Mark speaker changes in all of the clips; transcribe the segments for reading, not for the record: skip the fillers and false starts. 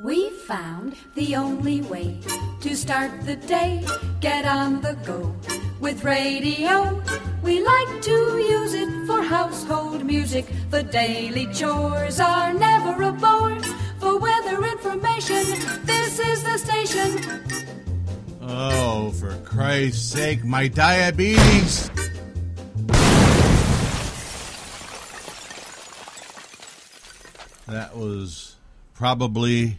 Speaker 1: We found the only way to start the day, get on the go with radio. We like to use it for household music. The daily chores are never a bore. For weather information, this is the station.
Speaker 2: Oh, for Christ's sake, my diabetes! That was probably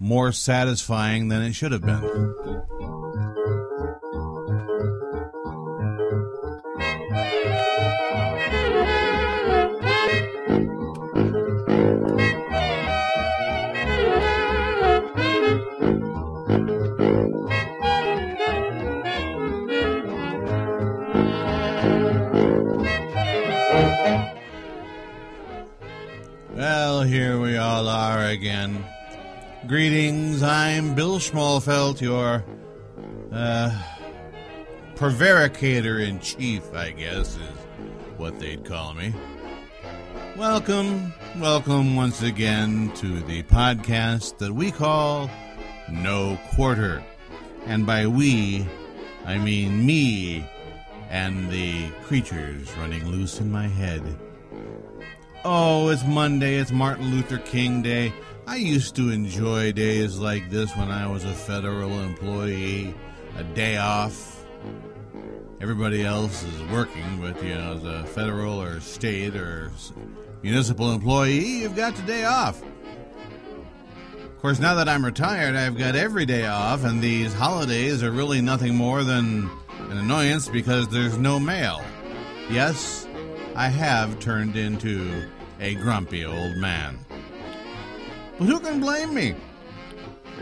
Speaker 2: more satisfying than it should have been. Well, here we all are again. Greetings, I'm Bill Schmalfelt, your prevaricator-in-chief, I guess, is what they'd call me. Welcome once again to the podcast that we call No Quarter. And by we, I mean me and the creatures running loose in my head. Oh, it's Monday, it's Martin Luther King Day. I used to enjoy days like this when I was a federal employee, a day off. Everybody else is working, but, as a federal or state or municipal employee, you've got the day off. Of course, now that I'm retired, I've got every day off, and these holidays are really nothing more than an annoyance because there's no mail. Yes, I have turned into a grumpy old man. But who can blame me?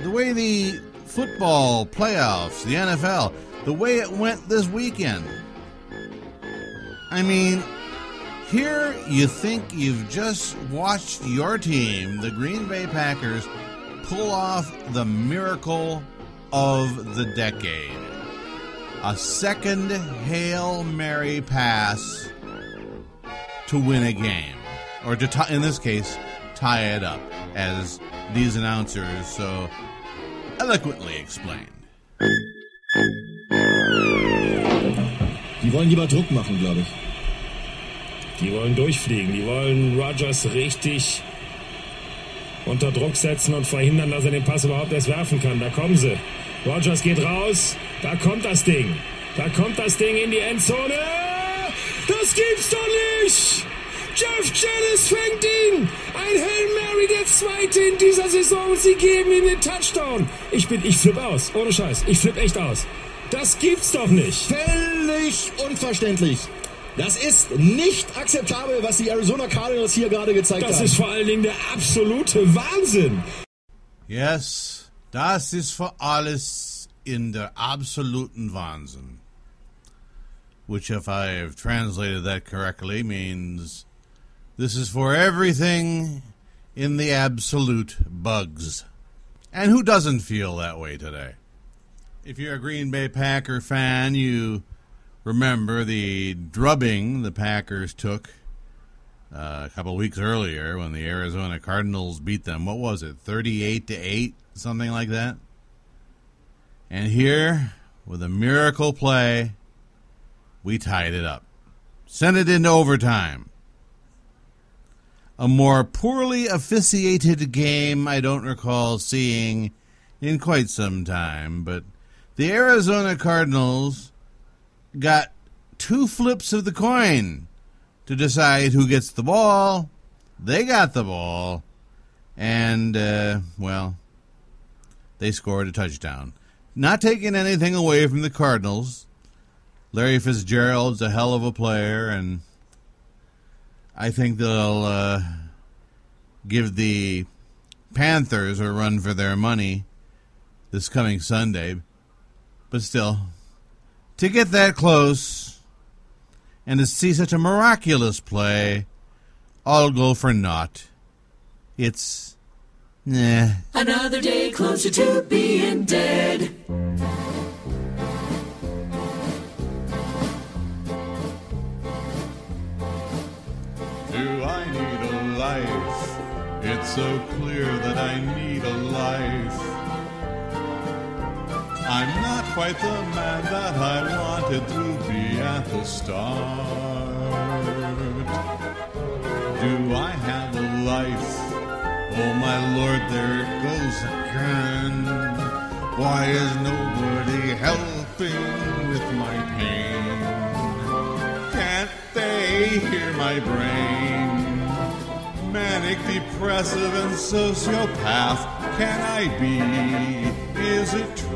Speaker 2: The way the football playoffs, the NFL, the way it went this weekend. I mean, here you think you've just watched your team, the Green Bay Packers, pull off the miracle of the decade. A second Hail Mary pass to win a game. Or to, in this case, tie it up, as these announcers so eloquently explained.
Speaker 3: Die wollen lieber Druck machen, glaube ich. Die wollen durchfliegen. Die wollen Rodgers richtig unter Druck setzen und verhindern, dass er den Pass überhaupt erst werfen kann. Da kommen sie. Rodgers geht raus. Da kommt das Ding. Da kommt das Ding in die Endzone. Das gibt's doch nicht! Jeff Janis fängt ihn! Ein Hail Mary, der zweite in dieser Saison, und sie geben ihm den Touchdown. Ich flippe aus, ohne Scheiß. Ich flippe echt aus. Das gibt's doch nicht.
Speaker 4: Völlig unverständlich. Das ist nicht akzeptabel, was die Arizona Cardinals hier gerade gezeigt haben.
Speaker 3: Das ist vor allen Dingen der absolute Wahnsinn.
Speaker 2: Yes, das ist für alles in der absoluten Wahnsinn. Which, if I've translated that correctly, means this is for everything in the absolute bugs. And who doesn't feel that way today? If you're a Green Bay Packer fan, you remember the drubbing the Packers took a couple weeks earlier when the Arizona Cardinals beat them. What was it, 38-8, something like that? And here, with a miracle play, we tied it up. Sent it into overtime. A more poorly officiated game I don't recall seeing in quite some time, but the Arizona Cardinals got two flips of the coin to decide who gets the ball. They got the ball, and, they scored a touchdown. Not taking anything away from the Cardinals. Larry Fitzgerald's a hell of a player, and I think they'll give the Panthers a run for their money this coming Sunday. But still, to get that close and to see such a miraculous play all go for naught, it's,
Speaker 1: Another day closer to being dead.
Speaker 2: Do I need a life? It's so clear that I need a life. quite the man that I wanted to be at the start. Do I have a life? Oh my Lord, there it goes again. Why is nobody helping with my pain? Can't they hear my brain? Manic, depressive, and sociopath can I be? Is it true?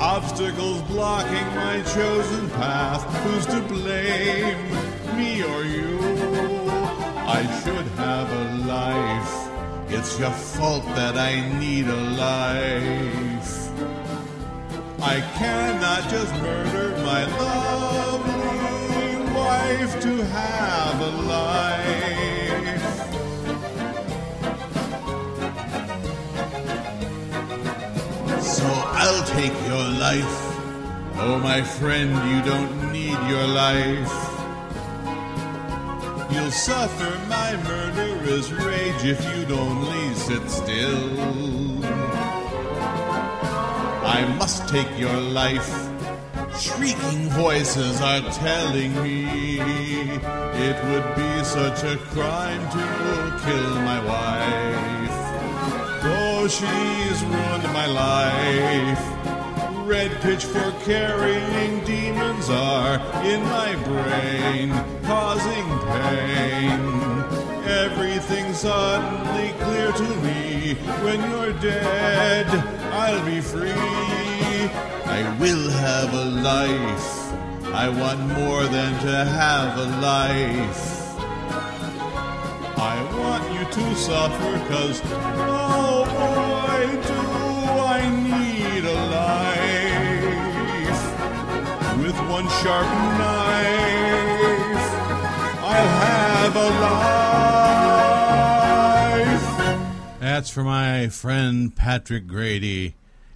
Speaker 2: Obstacles blocking my chosen path. Who's to blame, me or you? I should have a life. It's your fault that I need a life. I cannot just murder my lovely wife to have a life. So I'll take your life. Oh, my friend, you don't need your life. You'll suffer my murderous rage if you'd only sit still. I must take your life. Shrieking voices are telling me it would be such a crime to kill my wife. Oh, she's ruined my life. Red pitchfork carrying demons are in my brain, causing pain. Everything's suddenly clear to me. When you're dead, I'll be free. I will have a life. I want more than to have a life. I want you to suffer, 'cause oh boy, do I need a life. With one sharp knife, I'll have a life. That's for my friend Patrick Grady,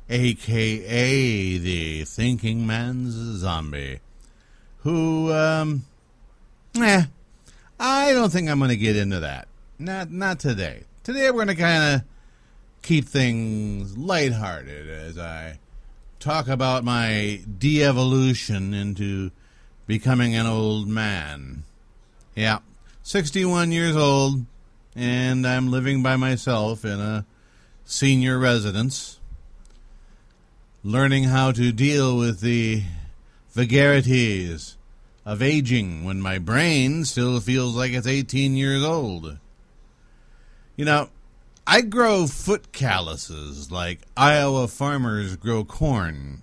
Speaker 2: a.k.a. the Thinking Man's Zombie, who, I don't think I'm going to get into that. Not today. Today we're going to kind of keep things lighthearted as I talk about my de-evolution into becoming an old man. Yeah, 61 years old, and I'm living by myself in a senior residence, learning how to deal with the vagaries of aging when my brain still feels like it's 18 years old. You know, I grow foot calluses like Iowa farmers grow corn.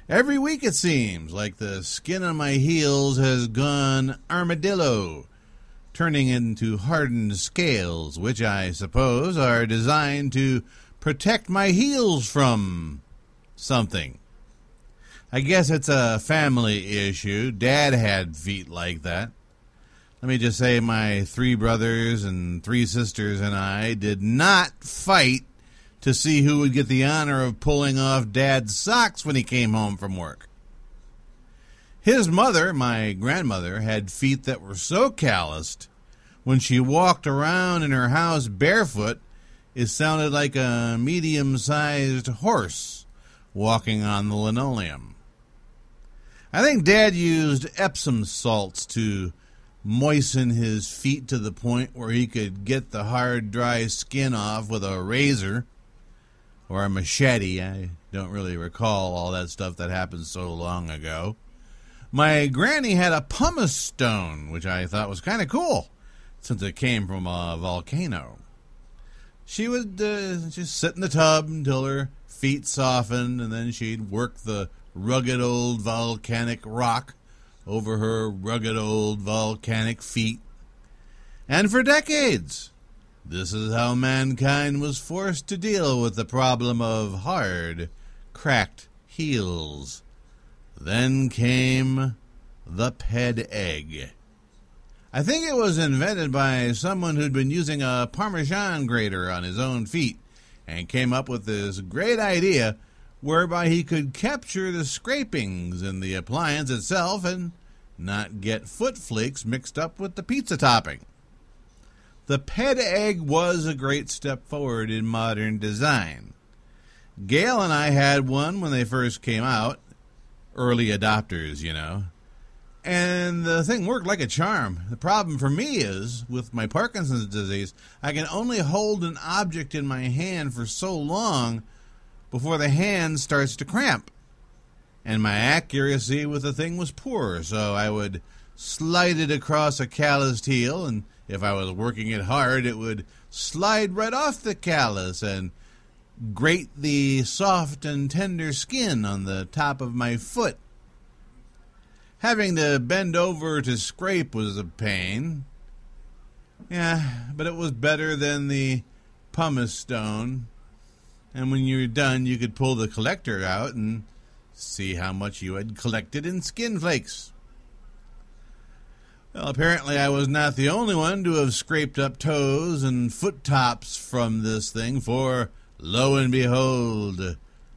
Speaker 2: Every week it seems like the skin on my heels has gone armadillo, turning into hardened scales, which I suppose are designed to protect my heels from something. I guess it's a family issue. Dad had feet like that. Let me just say my 3 brothers and 3 sisters and I did not fight to see who would get the honor of pulling off Dad's socks when he came home from work. His mother, my grandmother, had feet that were so calloused when she walked around in her house barefoot, it sounded like a medium-sized horse walking on the linoleum. I think Dad used Epsom salts to moisten his feet to the point where he could get the hard, dry skin off with a razor or a machete. I don't really recall all that stuff that happened so long ago. My granny had a pumice stone, which I thought was kind of cool, since it came from a volcano. She would just sit in the tub until her feet softened, and then she'd work the rugged old volcanic rock over her rugged old volcanic feet. And for decades, this is how mankind was forced to deal with the problem of hard, cracked heels. Then came the ped egg. I think it was invented by someone who'd been using a Parmesan grater on his own feet and came up with this great idea whereby he could capture the scrapings in the appliance itself and not get foot flakes mixed up with the pizza topping. The ped egg was a great step forward in modern design. Gail and I had one when they first came out. Early adopters, you know. And the thing worked like a charm. The problem for me is, with my Parkinson's disease, I can only hold an object in my hand for so long before the hand starts to cramp. And my accuracy with the thing was poor, so I would slide it across a calloused heel, and if I was working it hard, it would slide right off the callus and grate the soft and tender skin on the top of my foot. Having to bend over to scrape was a pain. Yeah, but it was better than the pumice stone. And when you were done, you could pull the collector out and see how much you had collected in skin flakes. Well, apparently I was not the only one to have scraped up toes and foot tops from this thing, for lo and behold,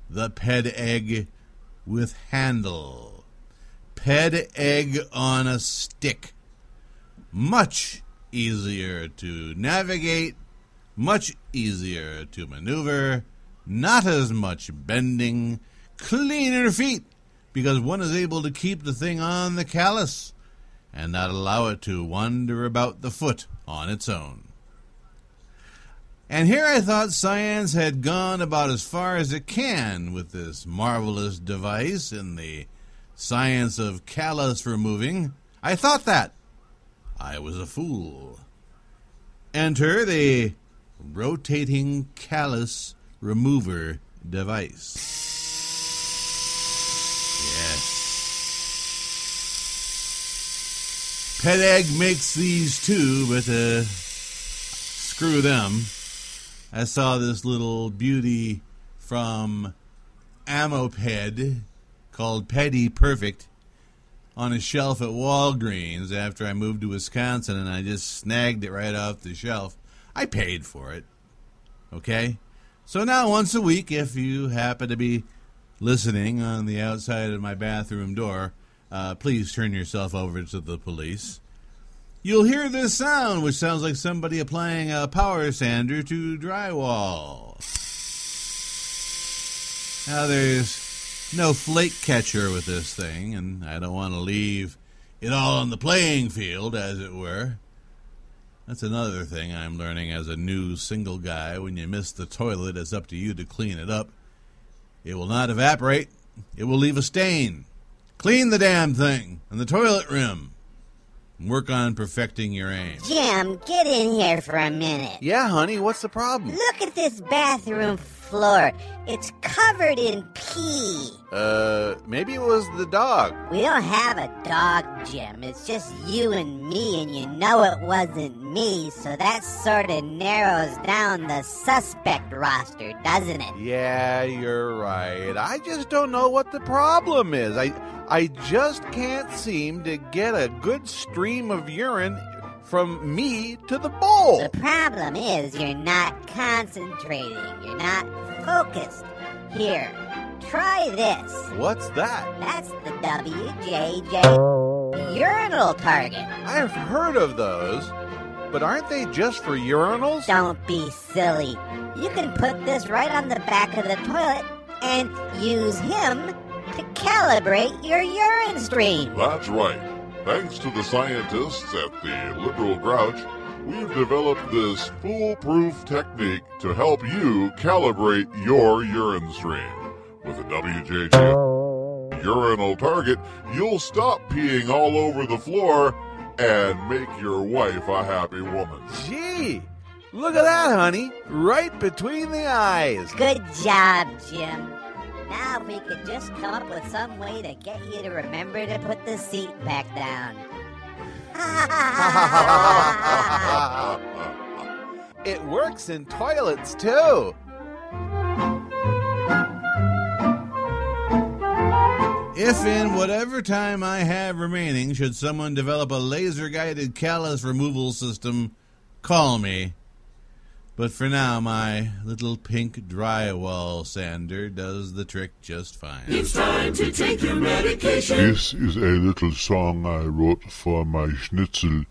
Speaker 2: the ped egg with handle. Ped egg on a stick. Much easier to navigate, much easier to maneuver, not as much bending, cleaner feet, because one is able to keep the thing on the callus and not allow it to wander about the foot on its own. And here I thought science had gone about as far as it can with this marvelous device in the science of callus removing. I thought that. I was a fool. Enter the rotating callus remover device. Yes. Ped Egg makes these too, but screw them. I saw this little beauty from Amoped called Petty Perfect on a shelf at Walgreens after I moved to Wisconsin, and I just snagged it right off the shelf. I paid for it. Okay? So now once a week, if you happen to be listening on the outside of my bathroom door, please turn yourself over to the police. You'll hear this sound, which sounds like somebody applying a power sander to drywall. Now there's no flake catcher with this thing, and I don't want to leave it all on the playing field, as it were. That's another thing I'm learning as a new single guy. When you miss the toilet, it's up to you to clean it up. It will not evaporate. It will leave a stain. Clean the damn thing and the toilet rim. Work on perfecting your aim.
Speaker 5: Jim, get in here for a minute.
Speaker 2: Yeah, honey, what's the problem?
Speaker 5: Look at this bathroom floor. It's covered in pee.
Speaker 2: Maybe it was the dog.
Speaker 5: We don't have a dog, Jim. It's just you and me, and you know it wasn't me, so that sort of narrows down the suspect roster, doesn't it?
Speaker 6: Yeah, you're right. I just don't know what the problem is. I just can't seem to get a good stream of urine from me to the bowl.
Speaker 5: The problem is you're not concentrating. You're not focused. Here, try this.
Speaker 6: What's that?
Speaker 5: That's the WJJ urinal target.
Speaker 6: I've heard of those, but aren't they just for urinals?
Speaker 5: Don't be silly. You can put this right on the back of the toilet and use him to calibrate your urine stream.
Speaker 7: That's right. Thanks to the scientists at the Liberal Grouch, we've developed this foolproof technique to help you calibrate your urine stream. With a WJJ urinal target, you'll stop peeing all over the floor and make your wife a happy woman.
Speaker 6: Gee, look at that, honey. Right between the eyes.
Speaker 5: Good job, Jim. Now if we could just come up with some way to get you to remember to put the seat back down.
Speaker 6: It works in toilets, too.
Speaker 2: If in whatever time I have remaining, should someone develop a laser-guided callus removal system, call me. But for now, my little pink drywall sander does the trick just fine.
Speaker 8: It's time to take your medication.
Speaker 9: This is a little song I wrote for my schnitzel.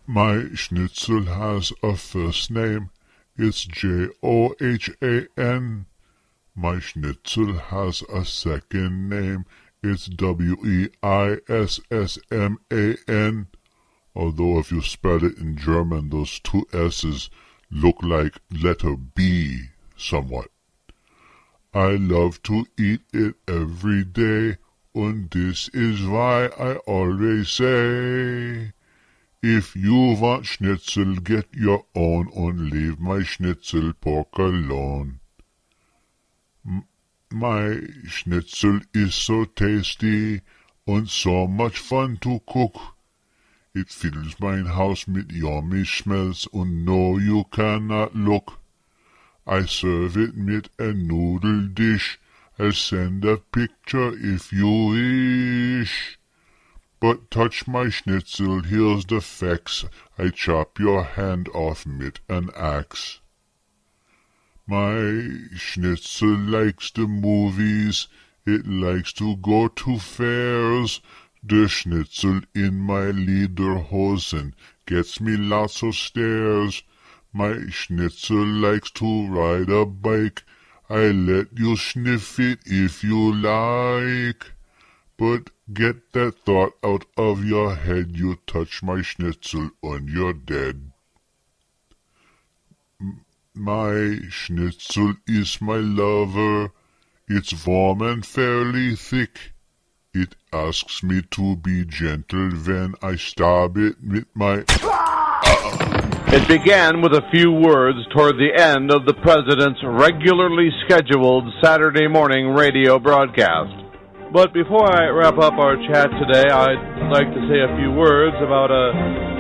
Speaker 9: My schnitzel has a first name. It's Johan. My schnitzel has a second name. It's Weissman. Although if you spell it in German, those two S's look like letter B somewhat. I love to eat it every day, and this is why I always say, if you want schnitzel, get your own and leave my schnitzel pork alone. My schnitzel is so tasty and so much fun to cook. It fills mein house mit yummy smells and no you cannot look. I serve it mit a noodle dish. I'll send a picture if you wish. But touch my schnitzel, here's the facts. I chop your hand off mit an axe. My schnitzel likes the movies. It likes to go to fairs. The schnitzel in my lederhosen gets me lots of stares. My schnitzel likes to ride a bike. I let you sniff it if you like. But get that thought out of your head. You touch my schnitzel and you're dead. My schnitzel is my lover. It's warm and fairly thick. It asks me to be gentle when I stab it with my...
Speaker 6: It began with a few words toward the end of the President's regularly scheduled Saturday morning radio broadcast. But before I wrap up our chat today, I'd like to say a few words about a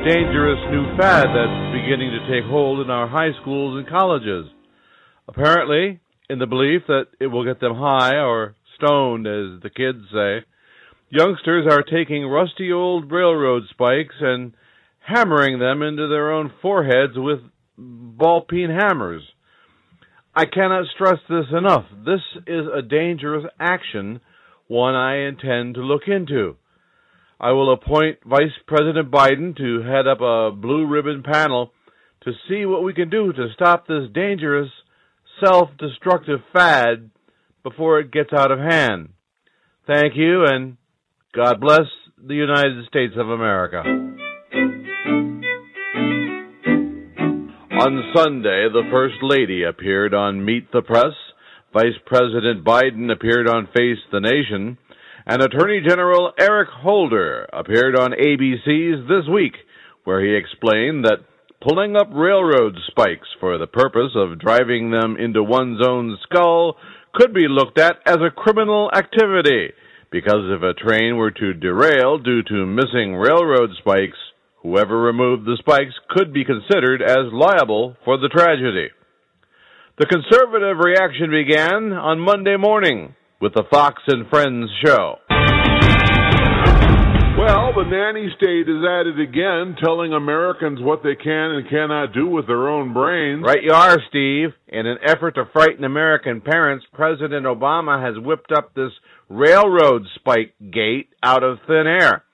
Speaker 6: dangerous new fad that's beginning to take hold in our high schools and colleges. Apparently, in the belief that it will get them high, or stoned, as the kids say, youngsters are taking rusty old railroad spikes and hammering them into their own foreheads with ball-peen hammers. I cannot stress this enough. This is a dangerous action, one I intend to look into. I will appoint Vice President Biden to head up a blue ribbon panel to see what we can do to stop this dangerous, self-destructive fad before it gets out of hand. Thank you, and God bless the United States of America. On Sunday, the First Lady appeared on Meet the Press, Vice President Biden appeared on Face the Nation, and Attorney General Eric Holder appeared on ABC's This Week, where he explained that pulling up railroad spikes for the purpose of driving them into one's own skull could be looked at as a criminal activity, because if a train were to derail due to missing railroad spikes, whoever removed the spikes could be considered as liable for the tragedy. The conservative reaction began on Monday morning with the Fox and Friends show.
Speaker 10: Well, the nanny state is at it again, telling Americans what they can and cannot do with their own brains.
Speaker 6: Right you are, Steve. In an effort to frighten American parents, President Obama has whipped up this railroad spike gate out of thin air.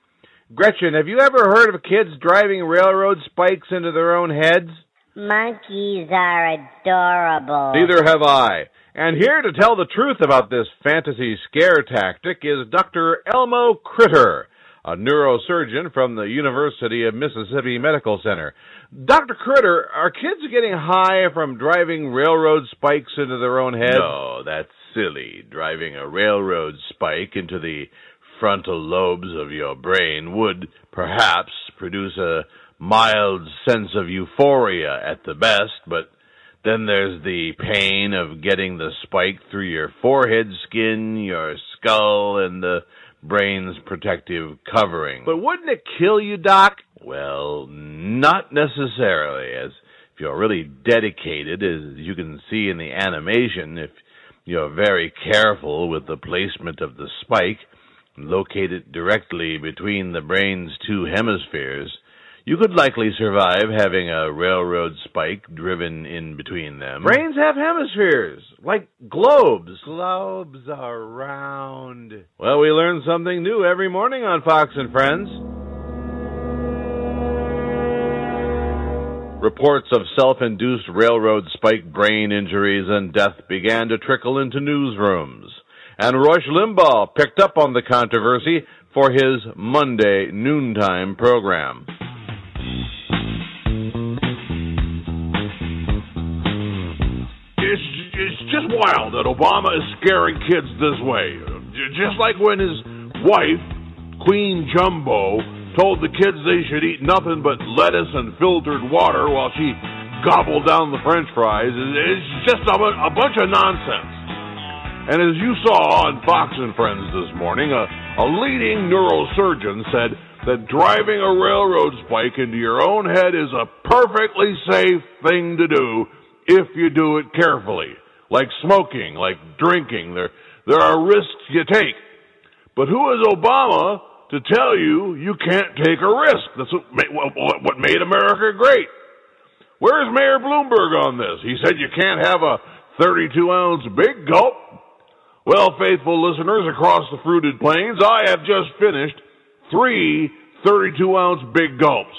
Speaker 6: Gretchen, have you ever heard of kids driving railroad spikes into their own heads?
Speaker 5: Monkeys are adorable.
Speaker 6: Neither have I. And here to tell the truth about this fantasy scare tactic is Dr. Elmo Critter, a neurosurgeon from the University of Mississippi Medical Center. Dr. Critter, are kids getting high from driving railroad spikes into their own heads?
Speaker 11: No, that's silly. Driving a railroad spike into the frontal lobes of your brain would perhaps produce a mild sense of euphoria at the best, but then there's the pain of getting the spike through your forehead skin, your skull, and the brain's protective covering.
Speaker 6: But wouldn't it kill you, Doc?
Speaker 11: Well, not necessarily. As if you're really dedicated, as you can see in the animation, if you're very careful with the placement of the spike, locate it directly between the brain's two hemispheres, you could likely survive having a railroad spike driven in between them.
Speaker 6: Brains have hemispheres, like globes. Globes are round. Well, we learn something new every morning on Fox and Friends.
Speaker 11: Reports of self-induced railroad spike brain injuries and death began to trickle into newsrooms, and Rush Limbaugh picked up on the controversy for his Monday noontime program.
Speaker 10: It's just wild that Obama is scaring kids this way. Just like when his wife, Queen Jumbo, told the kids they should eat nothing but lettuce and filtered water while she gobbled down the French fries. It's just a bunch of nonsense. And as you saw on Fox and Friends this morning, a leading neurosurgeon said that driving a railroad spike into your own head is a perfectly safe thing to do if you do it carefully. Like smoking, like drinking. There are risks you take. But who is Obama to tell you can't take a risk? That's what made America great. Where's Mayor Bloomberg on this? He said you can't have a 32-ounce big gulp. Well, faithful listeners across the fruited plains, I have just finished 3 32-ounce big gulps.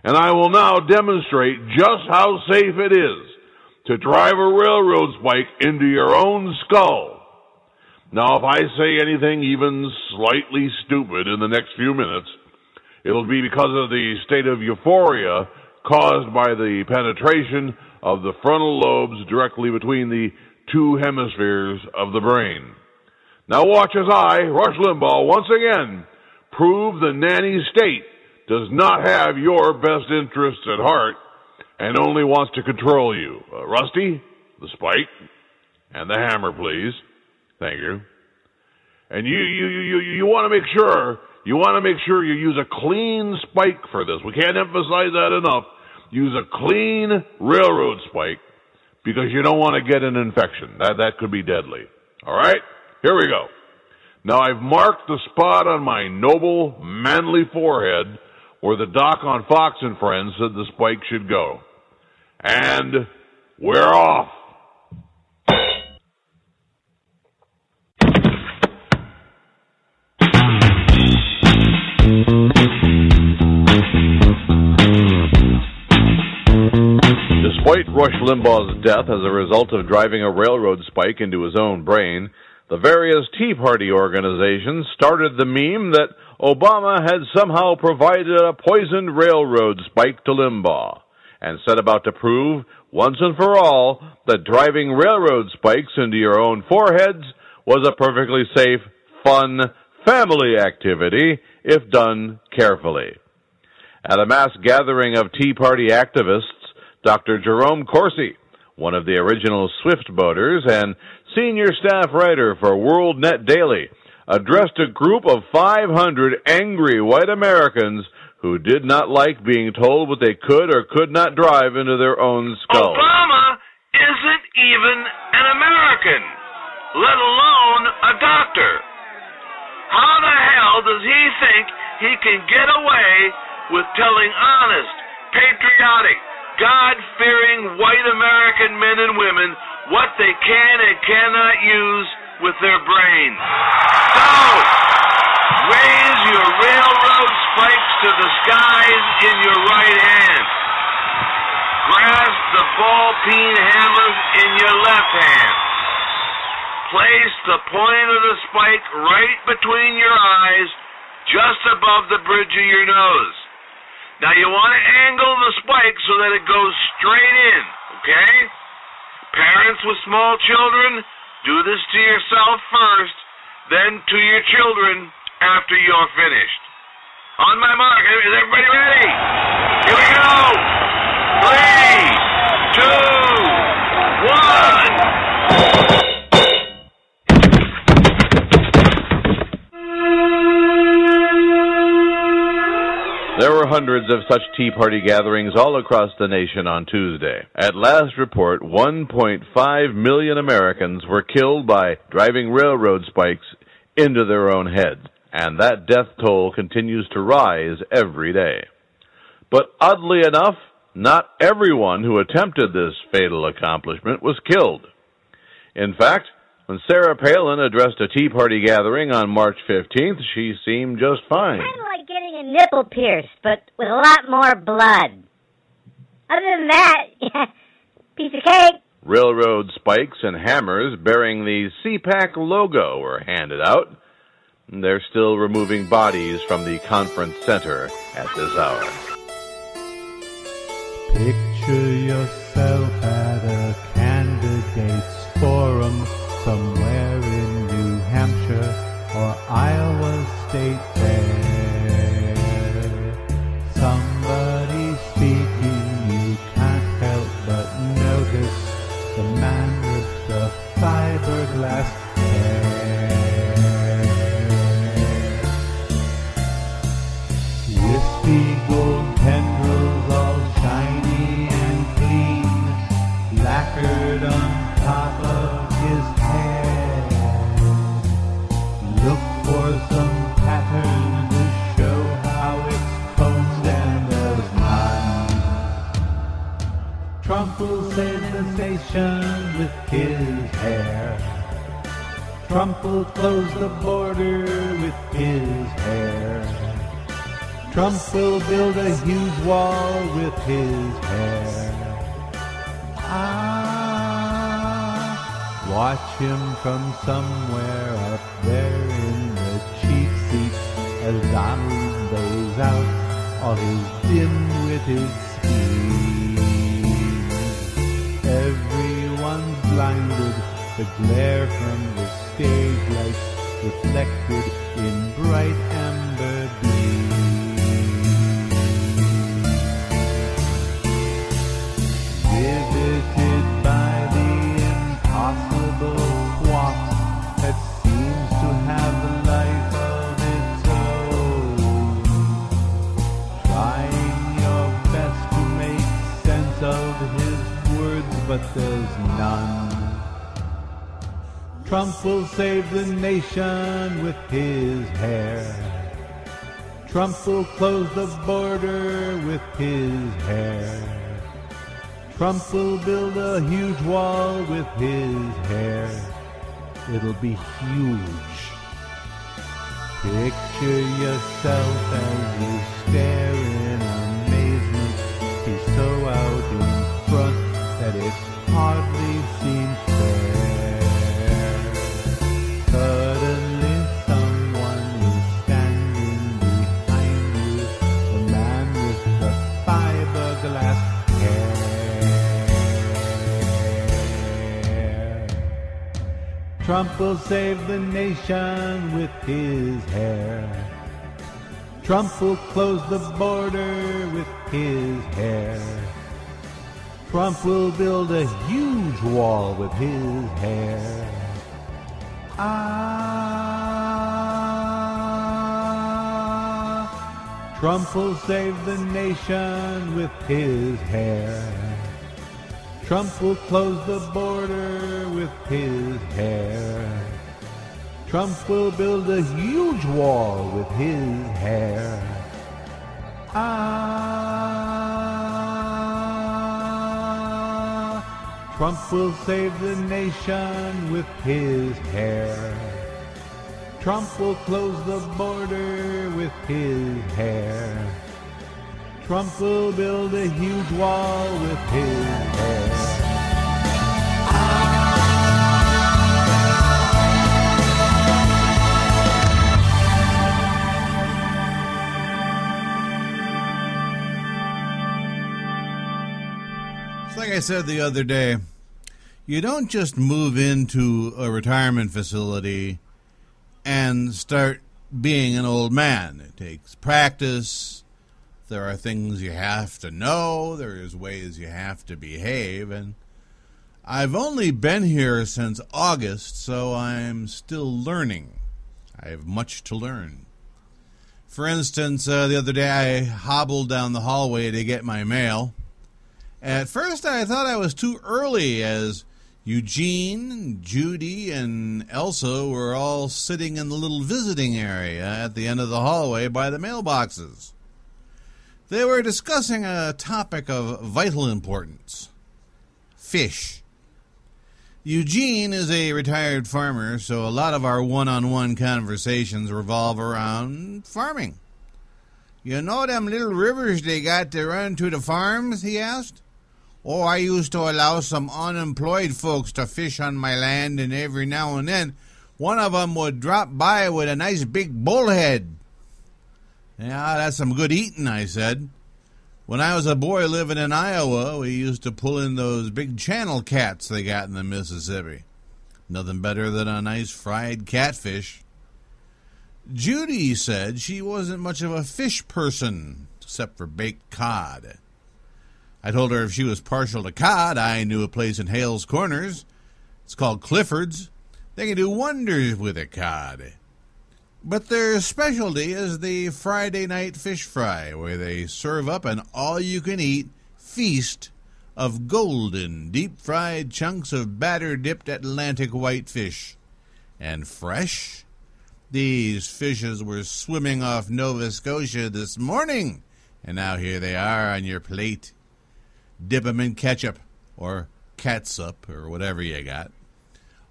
Speaker 10: And I will now demonstrate just how safe it is to drive a railroad spike into your own skull. Now, if I say anything even slightly stupid in the next few minutes, it'll be because of the state of euphoria caused by the penetration of the frontal lobes directly between the two hemispheres of the brain. Now watch as I, Rush Limbaugh, once again prove the nanny state does not have your best interests at heart and only wants to control you. Rusty, the spike, and the hammer, please. Thank you. And you want to make sure you use a clean spike for this. We can't emphasize that enough. Use a clean railroad spike because you don't want to get an infection. That could be deadly. All right? Here we go. Now I've marked the spot on my noble, manly forehead where the doc on Fox and Friends said the spike should go. And we're off.
Speaker 11: Despite Rush Limbaugh's death as a result of driving a railroad spike into his own brain, the various Tea Party organizations started the meme that Obama had somehow provided a poisoned railroad spike to Limbaugh, and set about to prove, once and for all, that driving railroad spikes into your own foreheads was a perfectly safe, fun, family activity if done carefully. At a mass gathering of Tea Party activists, Dr. Jerome Corsi, one of the original Swift boaters and senior staff writer for World Net Daily, addressed a group of 500 angry white Americans who did not like being told what they could or could not drive into their own skulls.
Speaker 12: Obama isn't even an American, let alone a doctor. How the hell does he think he can get away with telling honest, patriotic, God-fearing white American men and women what they can and cannot use with their brains? So, raise your railroad spikes to the skies in your right hand. Grasp the ball-peen hammers in your left hand. Place the point of the spike right between your eyes, just above the bridge of your nose. Now you want to angle the spike so that it goes straight in, okay? Parents with small children, do this to yourself first, then to your children after you're finished. On my mark, is everybody ready? Here we go! 3, 2, 1...
Speaker 11: There were hundreds of such Tea Party gatherings all across the nation on Tuesday. At last report, 1.5 million Americans were killed by driving railroad spikes into their own heads, and that death toll continues to rise every day. But oddly enough, not everyone who attempted this fatal accomplishment was killed. In fact, when Sarah Palin addressed a Tea Party gathering on March 15th, she seemed just fine.
Speaker 5: Kind of like getting a nipple pierced, but with a lot more blood.
Speaker 13: Other than that, piece of cake.
Speaker 11: Railroad spikes and hammers bearing the CPAC logo were handed out. They're still removing bodies from the conference center at this hour.
Speaker 14: Picture yourself at a candidates forum somewhere in New Hampshire or Iowa State Fair. Somebody speaking, you can't help but notice the man with the fiberglass hair. Wispy gold tendrils all shiny and clean, lacquered on top of his head. Look for some pattern to show how it's combed, and there's none. Trump will save the nation with his hair. Trump will close the border with his hair. Trump will build a huge wall with his hair. Watch him from somewhere up there in the cheap seats as Donald lays out all his dim-witted schemes. Everyone's blinded, the glare from the stage lights reflected in bright amber beams. Riveted by the impossible swamp that seems to have a life of its own. Trying your best to make sense of his words, but there's none. Trump will save the nation with his hair. Trump will close the border with his hair. Trump will build a huge wall with his hair. It'll be huge. Picture yourself as you stare in amazement. He's so out in front that it hardly seems fair. Suddenly someone is standing behind you, the man with the fiberglass hair. Trump will save the nation with his hair. Trump will close the border with his hair. Trump will build a huge wall with his hair. Trump will save the nation with his hair. Trump will close the border with his hair. Trump will build a huge wall with his hair. Trump will save the nation with his hair. Trump will close the border with his hair. Trump will build a huge wall with his hair.
Speaker 2: It's like I said the other day, you don't just move into a retirement facility and start being an old man. It takes practice. There are things you have to know. There's ways you have to behave. And I've only been here since August, so I'm still learning. I have much to learn. For instance, the other day I hobbled down the hallway to get my mail. At first I thought I was too early, as Eugene, Judy, and Elsa were all sitting in the little visiting area at the end of the hallway by the mailboxes. They were discussing a topic of vital importance: fish. Eugene is a retired farmer, so a lot of our one-on-one conversations revolve around farming. "You know them little rivers they got to run to the farms?" he asked. Oh, I used to allow some unemployed folks to fish on my land, and every now and then one of them would drop by with a nice big bullhead. Yeah, that's some good eating, I said. When I was a boy living in Iowa, we used to pull in those big channel cats they got in the Mississippi. Nothing better than a nice fried catfish. Judy said she wasn't much of a fish person, except for baked cod. I told her if she was partial to cod, I knew a place in Hales Corners. It's called Clifford's. They can do wonders with a cod. But their specialty is the Friday night fish fry, where they serve up an all-you-can-eat feast of golden, deep-fried chunks of batter-dipped Atlantic whitefish. And fresh? These fishes were swimming off Nova Scotia this morning, and now here they are on your plate. Dip 'em in ketchup, or catsup, or whatever you got,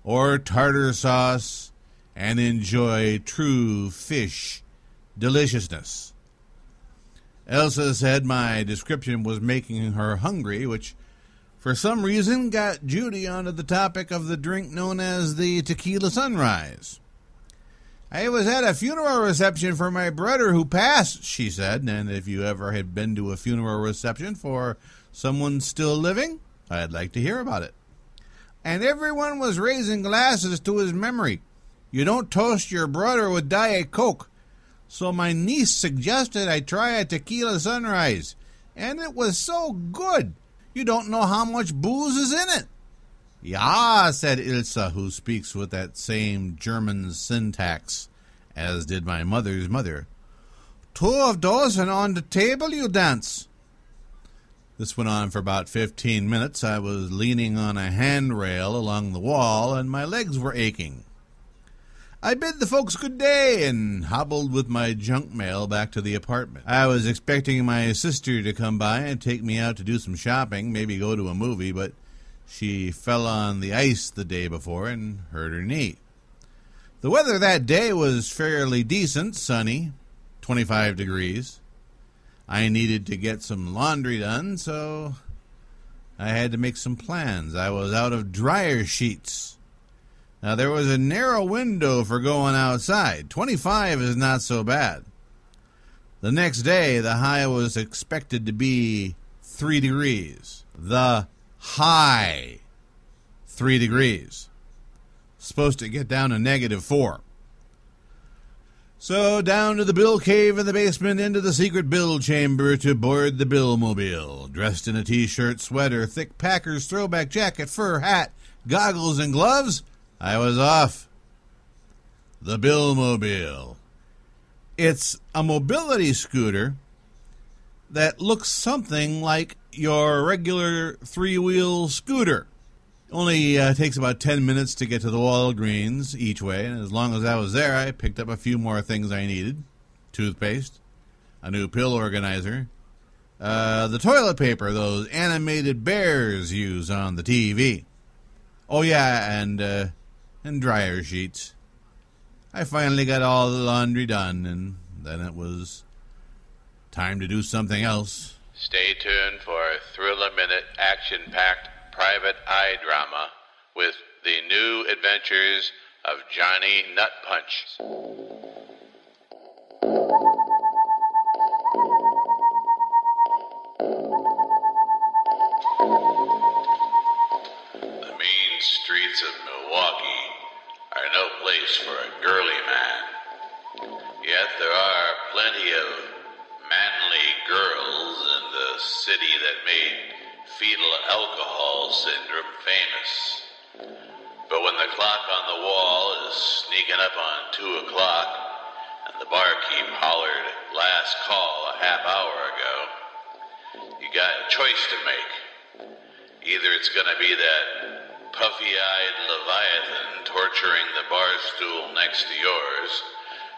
Speaker 2: or tartar sauce, and enjoy true fish deliciousness. Elsa said my description was making her hungry, which for some reason got Judy onto the topic of the drink known as the tequila sunrise. I was at a funeral reception for my brother who passed, she said, and if you ever had been to a funeral reception for someone still living, I'd like to hear about it. And everyone was raising glasses to his memory. You don't toast your brother with Diet Coke. So my niece suggested I try a tequila sunrise, and it was so good. You don't know how much booze is in it. Ja, said Ilsa, who speaks with that same German syntax as did my mother's mother. 2 of those and on the table you dance. This went on for about 15 minutes. I was leaning on a handrail along the wall, and my legs were aching. I bid the folks good day and hobbled with my junk mail back to the apartment. I was expecting my sister to come by and take me out to do some shopping, maybe go to a movie, but she fell on the ice the day before and hurt her knee. The weather that day was fairly decent, sunny, 25 degrees. I needed to get some laundry done, so I had to make some plans. I was out of dryer sheets. Now, there was a narrow window for going outside. 25 is not so bad. The next day, the high was expected to be 3 degrees. The high, 3 degrees. Supposed to get down to -4. So down to the bill cave in the basement, into the secret bill chamber to board the Billmobile. Dressed in a T-shirt, sweater, thick Packers throwback jacket, fur hat, goggles, and gloves, I was off. The Billmobile. It's a mobility scooter that looks something like your regular 3-wheel scooter. Only takes about 10 minutes to get to the Walgreens each way, and as long as I was there, I picked up a few more things I needed. Toothpaste, a new pill organizer, the toilet paper those animated bears use on the TV. Oh yeah, and dryer sheets. I finally got all the laundry done, and then it was time to do something else.
Speaker 11: Stay tuned for a thriller-minute, action-packed private eye drama with the new adventures of Johnny Nut Punch. The mean streets of Milwaukee are no place for a girly man. Yet there are plenty of manly girls in the city that made fetal alcohol syndrome famous. But when the clock on the wall is sneaking up on 2 o'clock and the barkeep hollered last call a half hour ago, you got a choice to make. Either it's going to be that puffy-eyed Leviathan torturing the bar stool next to yours,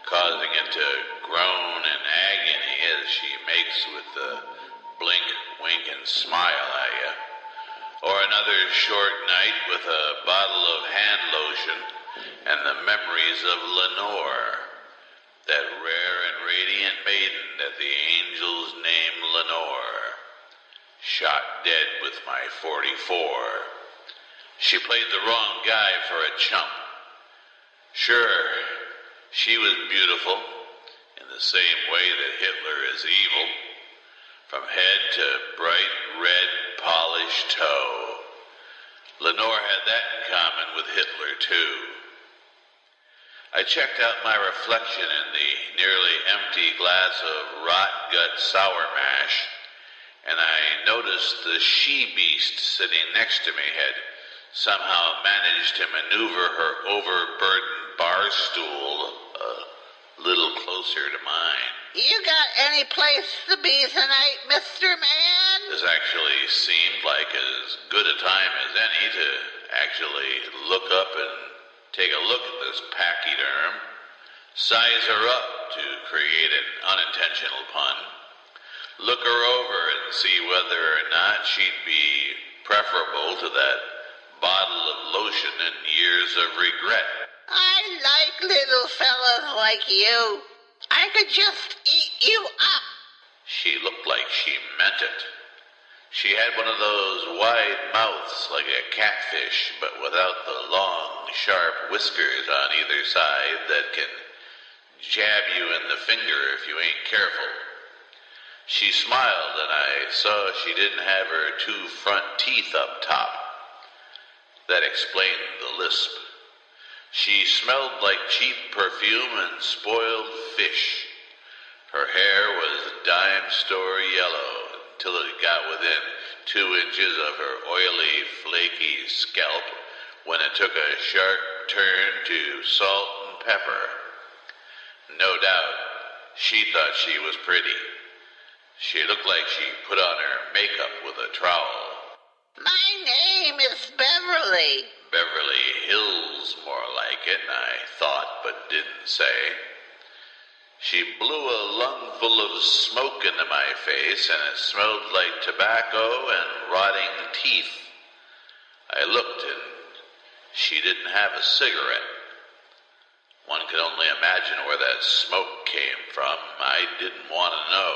Speaker 11: causing it to groan in agony as she makes with the blink, wink, and smile at you, or another short night with a bottle of hand lotion and the memories of Lenore, that rare and radiant maiden that the angels name Lenore. Shot dead with my .44. She played the wrong guy for a chump. Sure, she was beautiful in the same way that Hitler is evil, from head to bright red polished toe. Lenore had that in common with Hitler, too. I checked out my reflection in the nearly empty glass of rot-gut sour mash, and I noticed the she-beast sitting next to me had somehow managed to maneuver her overburdened bar stool a little closer to mine.
Speaker 15: You got any place to be tonight, Mr. Man?
Speaker 11: This actually seemed like as good a time as any to actually look up and take a look at this pachyderm, size her up to create an unintentional pun, look her over and see whether or not she'd be preferable to that bottle of lotion and years of regret.
Speaker 15: I like little fellas like you. I could just eat you up.
Speaker 11: She looked like she meant it. She had one of those wide mouths like a catfish, but without the long, sharp whiskers on either side that can jab you in the finger if you ain't careful. She smiled, and I saw she didn't have her two front teeth up top. That explained the lisp. She smelled like cheap perfume and spoiled fish. Her hair was dime store yellow until it got within 2 inches of her oily, flaky scalp when it took a sharp turn to salt and pepper. No doubt, she thought she was pretty. She looked like she put on her makeup with a trowel.
Speaker 15: My name is Beverly.
Speaker 11: Beverly Hills, more like it, I thought, but didn't say. She blew a lungful of smoke into my face, and it smelled like tobacco and rotting teeth. I looked, and she didn't have a cigarette. One could only imagine where that smoke came from. I didn't want to know.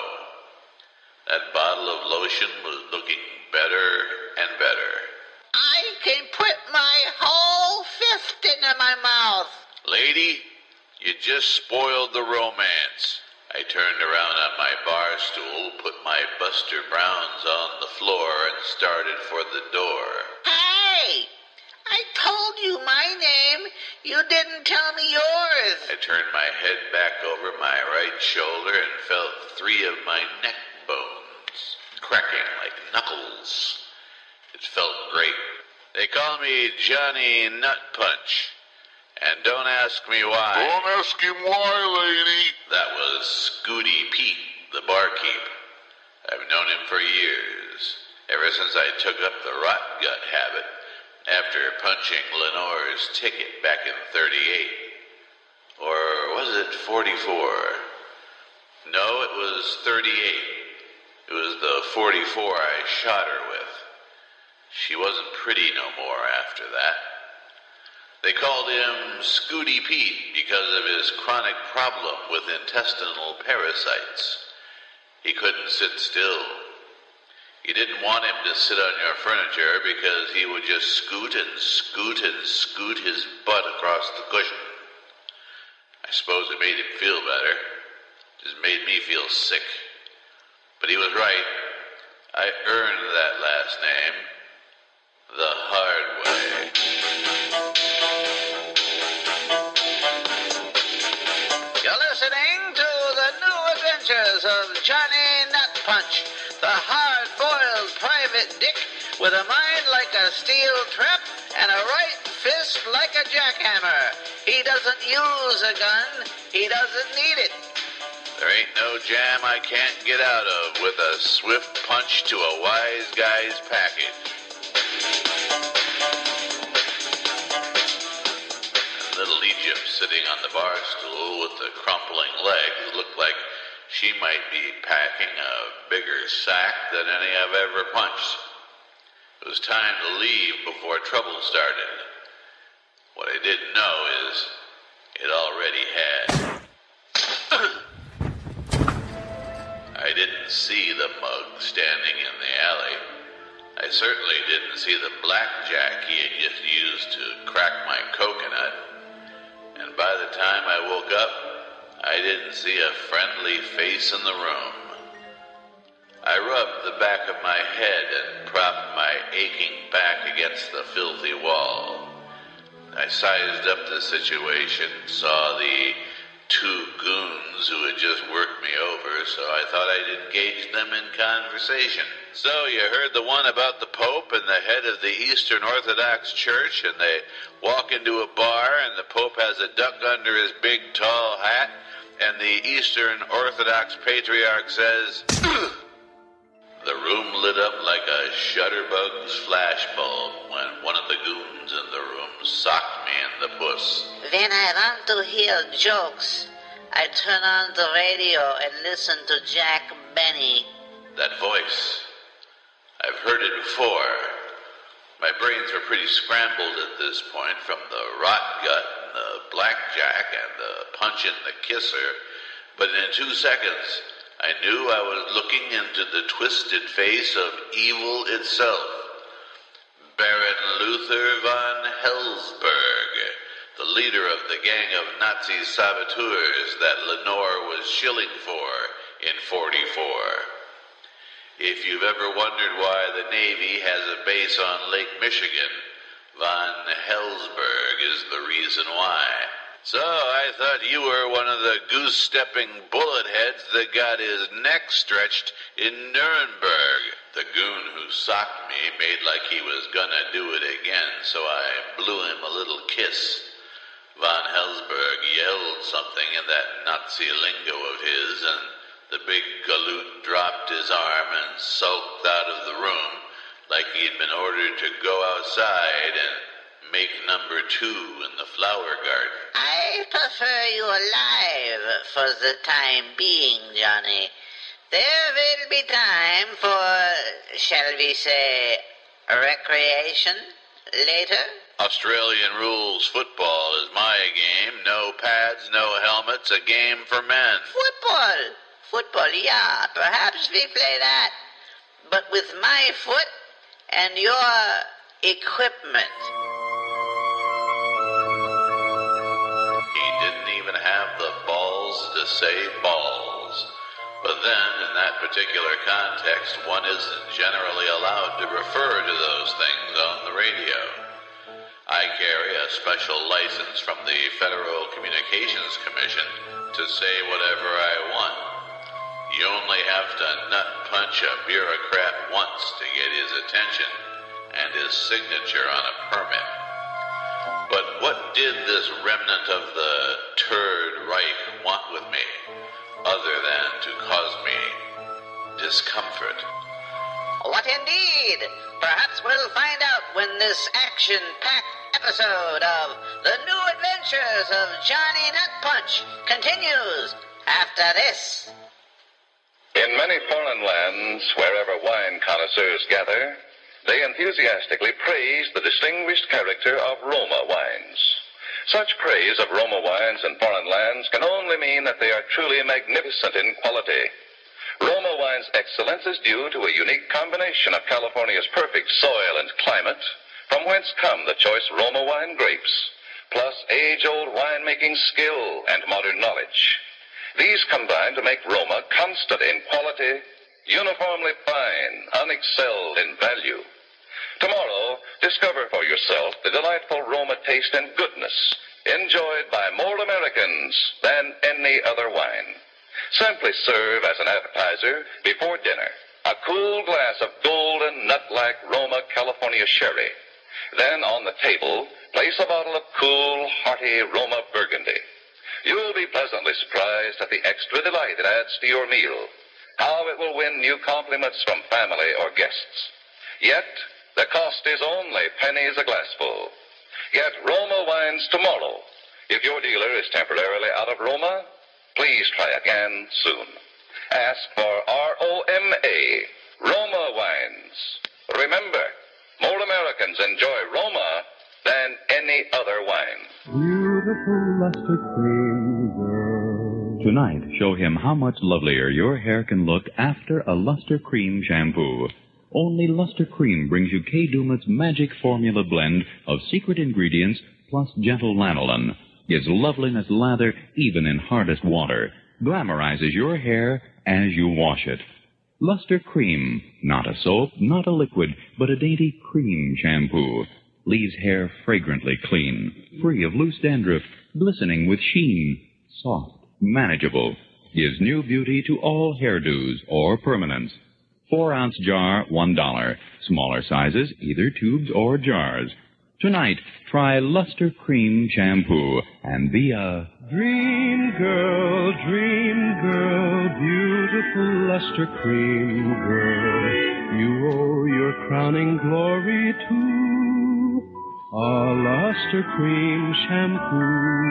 Speaker 11: That bottle of lotion was looking better and better.
Speaker 15: I can put my whole fist into my mouth.
Speaker 11: Lady, you just spoiled the romance. I turned around on my bar stool, put my Buster Browns on the floor, and started for the door.
Speaker 15: Hey! I told you my name. You didn't tell me yours.
Speaker 11: I turned my head back over my right shoulder and felt 3 of my neck bones cracking like knuckles. It felt great. They call me Johnny Nut Punch. And don't ask me why.
Speaker 7: Don't ask him why, lady.
Speaker 11: That was Scooty Pete, the barkeep. I've known him for years, ever since I took up the rot gut habit after punching Lenore's ticket back in 38. Or was it 44? No, it was 38. It was the 44 I shot her with. She wasn't pretty no more after that. They called him Scooty Pete because of his chronic problem with intestinal parasites. He couldn't sit still. You didn't want him to sit on your furniture because he would just scoot and scoot and scoot his butt across the cushion. I suppose it made him feel better. It just made me feel sick. But he was right. I earned that last name the hard way.
Speaker 15: You're listening to the new adventures of Johnny Nut Punch, the hard-boiled private dick with a mind like a steel trap and a right fist like a jackhammer. He doesn't use a gun. He doesn't need it.
Speaker 11: There ain't no jam I can't get out of with a swift punch to a wise guy's package. Little Egypt sitting on the bar stool with the crumpling legs looked like she might be packing a bigger sack than any I've ever punched. It was time to leave before trouble started. What I didn't know is it already had. I didn't
Speaker 16: didn't see the mug standing in the alley. I certainly didn't see the blackjack he had just used to crack my coconut. And by the time I woke up, I didn't see a friendly face in the room. I rubbed the back of my head and propped my aching back against the filthy wall. I sized up the situation, saw the two goons who had just worked me over, so I thought I'd engage them in conversation. So you heard the one about the Pope and the head of the Eastern Orthodox Church, and they walk into a bar and the Pope has a duck under his big tall hat, and the Eastern Orthodox Patriarch says, The room lit up like a shutterbug's flashbulb when one of the goons in the room socked me in the puss.
Speaker 15: When I want to hear jokes, I turn on the radio and listen to Jack Benny.
Speaker 16: That voice, I've heard it before. My brains were pretty scrambled at this point from the rot gut and the blackjack and the punch in the kisser, but in 2 seconds, I knew I was looking into the twisted face of evil itself. Baron Luther von Hellsberg, the leader of the gang of Nazi saboteurs that Lenore was shilling for in 44. If you've ever wondered why the Navy has a base on Lake Michigan, von Hellsberg is the reason why. So I thought you were one of the goose-stepping bullet heads that got his neck stretched in Nuremberg. The goon who socked me made like he was gonna do it again, so I blew him a little kiss. Von Hellsberg yelled something in that Nazi lingo of his, and the big galoot dropped his arm and sulked out of the room like he'd been ordered to go outside and make number 2 in the flower garden.
Speaker 15: I prefer you alive for the time being, Johnny. There will be time for, shall we say, recreation later?
Speaker 16: Australian rules football is my game. No pads, no helmets, a game for men.
Speaker 15: Football, yeah, perhaps we play that. But with my foot and your equipment.
Speaker 16: He didn't even have the balls to say balls. But then, in that particular context, one isn't generally allowed to refer to those things on the radio. I carry a special license from the Federal Communications Commission to say whatever I want. You only have to nut-punch a bureaucrat once to get his attention and his signature on a permit. But what did this remnant of the Third Reich want with me, other than to cause me discomfort?
Speaker 15: What indeed? Perhaps we'll find out when this action-packed episode of The New Adventures of Johnny Nut Punch continues after this.
Speaker 17: In many foreign lands, wherever wine connoisseurs gather, they enthusiastically praise the distinguished character of Roma wines. Such praise of Roma wines in foreign lands can only mean that they are truly magnificent in quality. Roma wine's excellence is due to a unique combination of California's perfect soil and climate, from whence come the choice Roma wine grapes, plus age-old winemaking skill and modern knowledge. These combine to make Roma constant in quality, uniformly fine, unexcelled in value. Tomorrow, discover for yourself the delightful Roma taste and goodness enjoyed by more Americans than any other wine. Simply serve as an appetizer before dinner a cool glass of golden nut-like Roma California sherry. Then on the table, place a bottle of cool, hearty Roma Burgundy. You'll be pleasantly surprised at the extra delight it adds to your meal, how it will win new compliments from family or guests. Yet, the cost is only pennies a glassful. Get Roma wines tomorrow. If your dealer is temporarily out of Roma, please try again soon. Ask for R-O-M-A, Roma wines. Remember, more Americans enjoy Roma than any other wine.
Speaker 14: Beautiful luster cream girl,
Speaker 18: Tonight, show him how much lovelier your hair can look after a Luster Cream shampoo. Only Luster Cream brings you Kay Daumit's magic formula blend of secret ingredients plus gentle lanolin. Gives loveliness lather even in hardest water. Glamorizes your hair as you wash it. Luster Cream, not a soap, not a liquid, but a dainty cream shampoo. Leaves hair fragrantly clean, free of loose dandruff, glistening with sheen, soft, manageable. Gives new beauty to all hairdos or permanents. 4-ounce jar, $1. Smaller sizes, either tubes or jars. Tonight, try Luster Cream shampoo and be a
Speaker 19: dream girl, beautiful Luster Cream girl. You owe your crowning glory to a Luster Cream shampoo.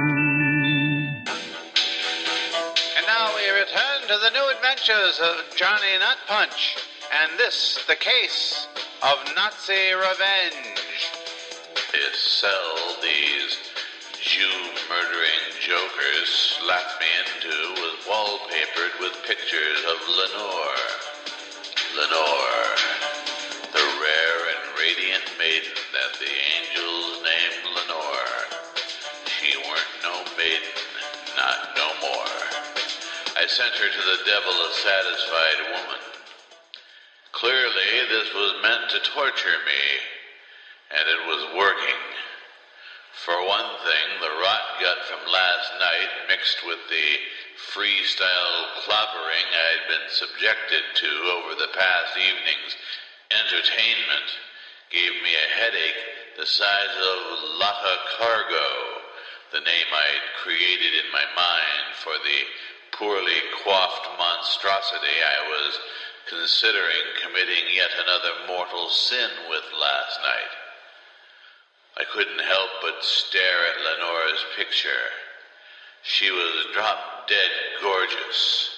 Speaker 15: And now we return to the new adventures of Johnny Nut Punch, and this, the case of Nazi revenge.
Speaker 16: His cell, these Jew-murdering jokers slapped me into was wallpapered with pictures of Lenore. Lenore, the rare and radiant maiden that the angels named Lenore. She weren't no maiden, not no more. I sent her to the devil a satisfied woman. Clearly, this was meant to torture me. And it was working. For one thing, the rot gut from last night, mixed with the freestyle clobbering I'd been subjected to over the past evening's entertainment, gave me a headache the size of Lotta Cargo, the name I'd created in my mind for the poorly coiffed monstrosity I was considering committing yet another mortal sin with last night. I couldn't help but stare at Lenore's picture. She was drop-dead gorgeous.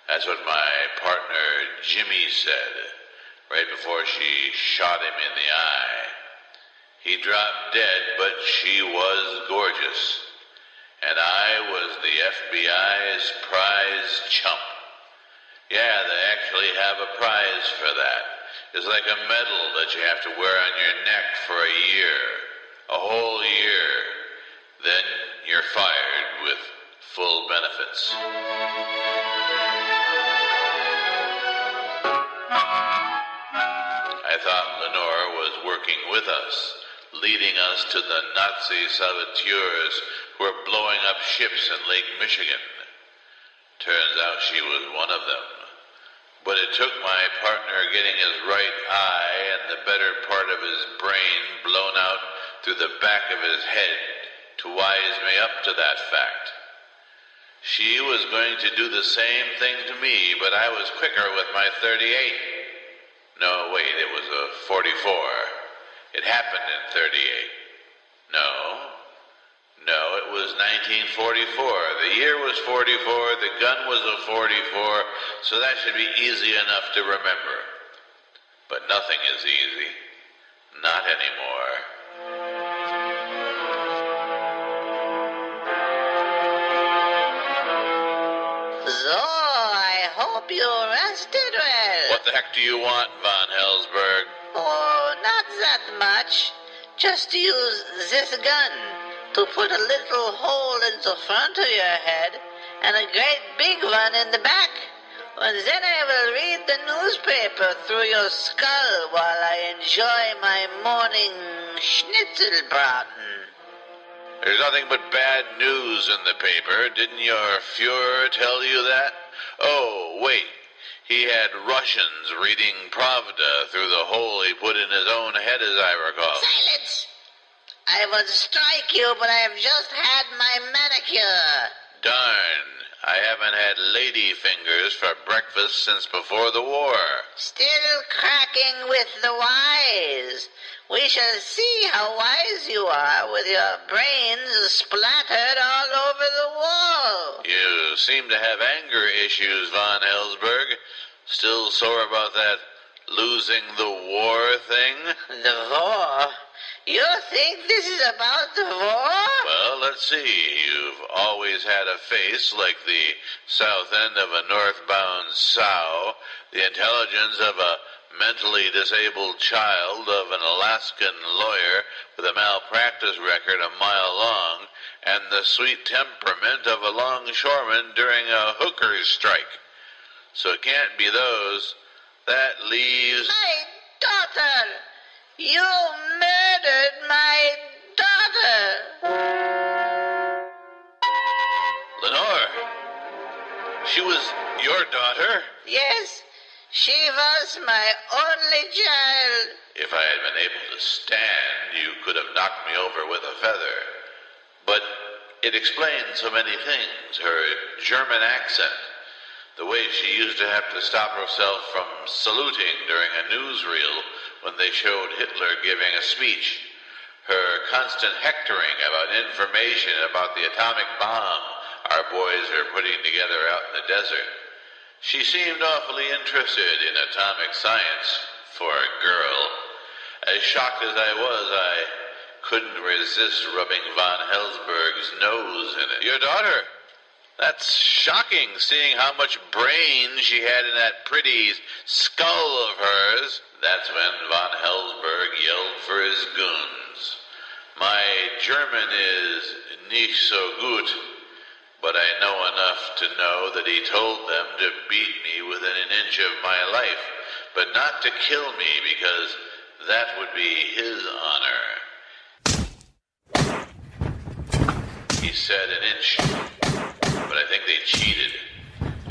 Speaker 16: That's what my partner Jimmy said right before she shot him in the eye. He dropped dead, but she was gorgeous. And I was the FBI's prize chump. Yeah, they actually have a prize for that. It's like a medal that you have to wear on your neck for a year. A whole year. Then you're fired with full benefits. I thought Lenore was working with us, leading us to the Nazi saboteurs who were blowing up ships in Lake Michigan. Turns out she was one of them. But it took my partner getting his right eye and the better part of his brain blown out through the back of his head to wise me up to that fact. She was going to do the same thing to me, but I was quicker with my .38. No, wait, it was a .44. It happened in .38. No, it was 1944. The year was 44, the gun was a .44, so that should be easy enough to remember. But nothing is easy. Not anymore.
Speaker 15: So, I hope you rested well.
Speaker 16: What the heck do you want, Von Hellsberg?
Speaker 15: Oh, not that much. Just use this gun to put a little hole in the front of your head and a great big one in the back. And then I will read the newspaper through your skull while I enjoy my morning schnitzelbraten.
Speaker 16: There's nothing but bad news in the paper. Didn't your Fuhrer tell you that? Oh, wait. He had Russians reading Pravda through the hole he put in his own head, as I recall.
Speaker 15: Silence! I would strike you, but I have just had my manicure.
Speaker 16: Darn. I haven't had lady fingers for breakfast since before the war.
Speaker 15: Still cracking with the wise. We shall see how wise you are with your brains splattered all over the wall.
Speaker 16: You seem to have anger issues, Von Hellsberg. Still sore about that losing the war thing?
Speaker 15: The war? You think this is about the war?
Speaker 16: Well, let's see. You've always had a face like the south end of a northbound sow, the intelligence of a mentally disabled child of an Alaskan lawyer with a malpractice record a mile long, and the sweet temperament of a longshoreman during a hooker's strike. So it can't be those. That leaves...
Speaker 15: My daughter! You murdered my daughter!
Speaker 16: Lenore! She was your daughter?
Speaker 15: Yes, she was my only child.
Speaker 16: If I had been able to stand, you could have knocked me over with a feather. But it explains so many things. Her German accent, the way she used to have to stop herself from saluting during a newsreel when they showed Hitler giving a speech, her constant hectoring about information about the atomic bomb our boys are putting together out in the desert. She seemed awfully interested in atomic science for a girl. As shocked as I was, I couldn't resist rubbing von Helsberg's nose in it. Your daughter? That's shocking, seeing how much brain she had in that pretty skull of hers. That's when von Helsberg yelled for his goons. My German is nicht so gut, but I know enough to know that he told them to beat me within an inch of my life, but not to kill me, because that would be his honor. He said an inch, but I think they cheated,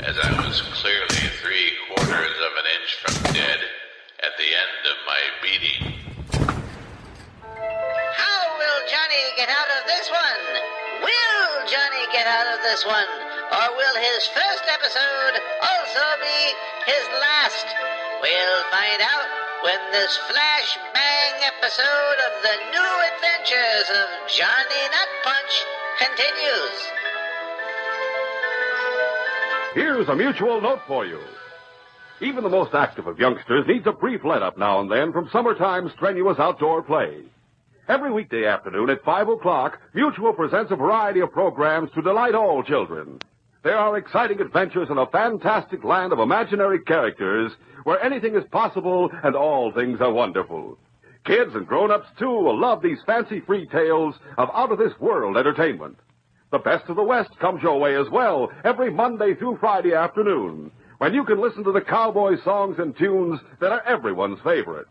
Speaker 16: as I was clearly 3/4 of an inch from dead at the end of my beating.
Speaker 15: How will Johnny get out of this one? Will Johnny get out of this one? Or will his first episode also be his last? We'll find out when this flashbang episode of the new adventures of Johnny Nut Punch continues.
Speaker 20: Here's a mutual note for you. Even the most active of youngsters needs a brief let-up now and then from summertime strenuous outdoor play. Every weekday afternoon at 5 o'clock, Mutual presents a variety of programs to delight all children. There are exciting adventures in a fantastic land of imaginary characters where anything is possible and all things are wonderful. Kids and grown-ups, too, will love these fancy-free tales of out-of-this-world entertainment. The Best of the West comes your way as well every Monday through Friday afternoon, when you can listen to the cowboy songs and tunes that are everyone's favorites.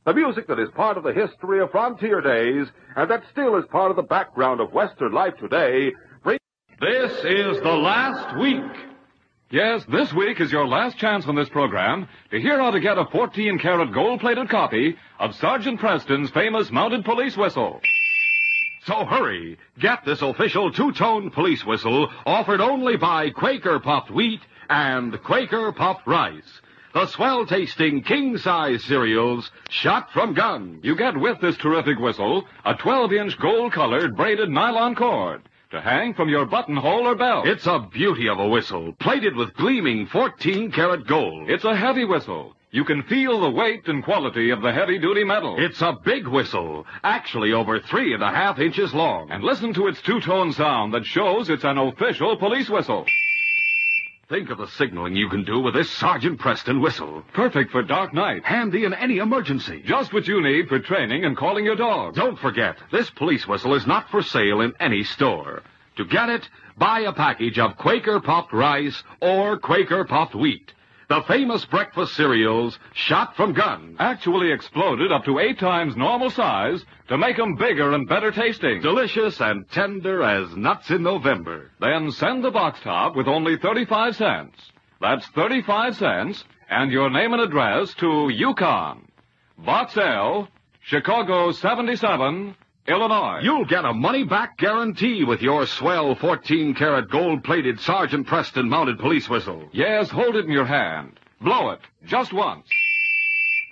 Speaker 20: The music that is part of the history of frontier days and that still is part of the background of Western life today brings...
Speaker 21: This is the last week. Yes, this week is your last chance on this program to hear how to get a 14-karat gold-plated copy of Sergeant Preston's famous mounted police whistle. So hurry, get this official two-tone police whistle offered only by Quaker Puffed Wheat and Quaker Puffed Rice, the swell-tasting king-size cereals shot from guns. You get with this terrific whistle a 12-inch gold-colored braided nylon cord to hang from your buttonhole or belt. It's a beauty of a whistle, plated with gleaming 14-karat gold. It's a heavy whistle. You can feel the weight and quality of the heavy-duty metal. It's a big whistle, actually over 3.5 inches long. And listen to its two-tone sound that shows it's an official police whistle. Think of the signaling you can do with this Sergeant Preston whistle. Perfect for dark night. Handy in any emergency. Just what you need for training and calling your dog. Don't forget, this police whistle is not for sale in any store. To get it, buy a package of Quaker Puffed Rice or Quaker Puffed Wheat, the famous breakfast cereals shot from guns. Actually exploded up to 8 times normal size to make them bigger and better tasting. Delicious and tender as nuts in November. Then send the box top with only 35 cents. That's 35 cents and your name and address to Yukon, Box L, Chicago 77, Illinois. You'll get a money-back guarantee with your swell 14-karat gold-plated Sergeant Preston mounted police whistle. Yes, hold it in your hand. Blow it, just once.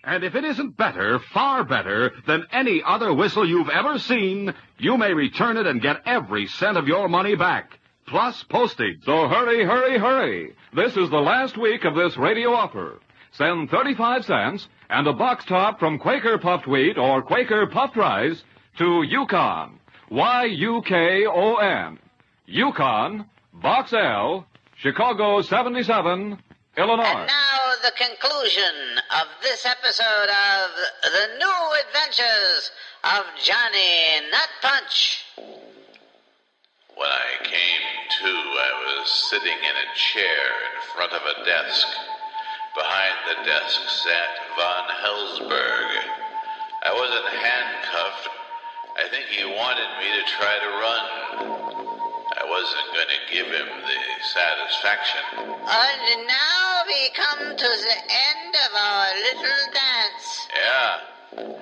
Speaker 21: And if it isn't better, far better, than any other whistle you've ever seen, you may return it and get every cent of your money back, plus postage. So hurry, hurry, hurry. This is the last week of this radio offer. send 35 cents and a box top from Quaker Puffed Wheat or Quaker Puffed Rice to Yukon, Y-U-K-O-N. Yukon, Box L, Chicago 77, Illinois.
Speaker 15: And now the conclusion of this episode of The New Adventures of Johnny Nut Punch.
Speaker 16: When I came to, I was sitting in a chair in front of a desk. Behind the desk sat von Hellsberg. I wasn't handcuffed. I think he wanted me to try to run. I wasn't going to give him the satisfaction.
Speaker 15: And now we come to the end of our little dance.
Speaker 16: Yeah,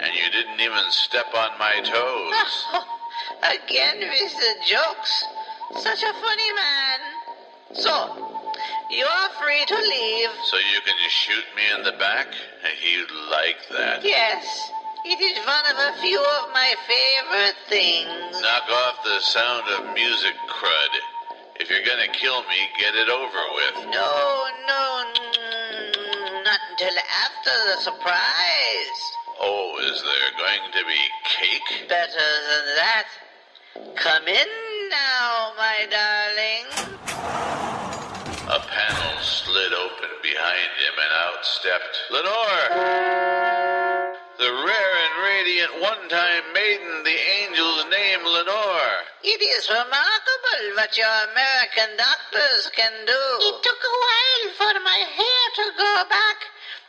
Speaker 16: and you didn't even step on my toes.
Speaker 15: Again with the jokes. Such a funny man. So, you're free to leave.
Speaker 16: So you can shoot me in the back? You'd like that.
Speaker 15: Yes, it is one of a few of my favorite things.
Speaker 16: Knock off the sound of music, crud. If you're gonna kill me, get it over with.
Speaker 15: No, not until after the surprise.
Speaker 16: Oh, is there going to be cake?
Speaker 15: Better than that. Come in now, my darling.
Speaker 16: A panel slid open behind him and out stepped Lenore! The rare and radiant one-time maiden, the angel's name Lenore.
Speaker 15: It is remarkable what your American doctors can do. It took a while for my hair to grow back,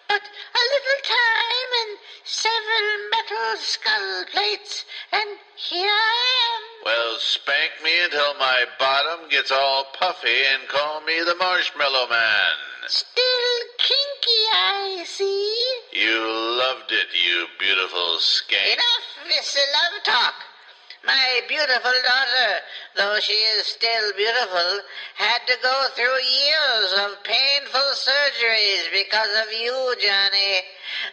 Speaker 15: but a little time and several metal skull plates, and here I am.
Speaker 16: Well, spank me until my bottom gets all puffy and call me the Marshmallow Man.
Speaker 15: Still kinky, I see.
Speaker 16: You loved it, you beautiful skank.
Speaker 15: Enough with the love talk. My beautiful daughter, though she is still beautiful, had to go through years of painful surgeries because of you, Johnny.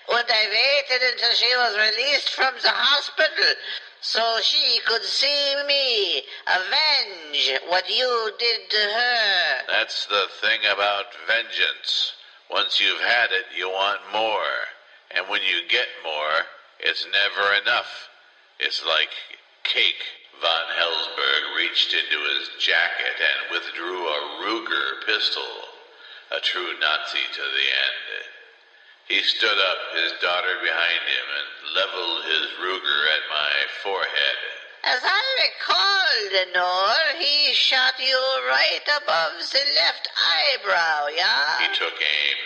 Speaker 15: And I waited until she was released from the hospital so she could see me avenge what you did to her.
Speaker 16: That's the thing about vengeance. Once you've had it, you want more. And when you get more, it's never enough. It's like cake. Von Hellsberg reached into his jacket and withdrew a Ruger pistol. A true Nazi to the end. He stood up, his daughter behind him, and leveled his Ruger at my forehead.
Speaker 15: As I recall, Lenore, he shot you right above the left eyebrow, yeah?
Speaker 16: He took aim.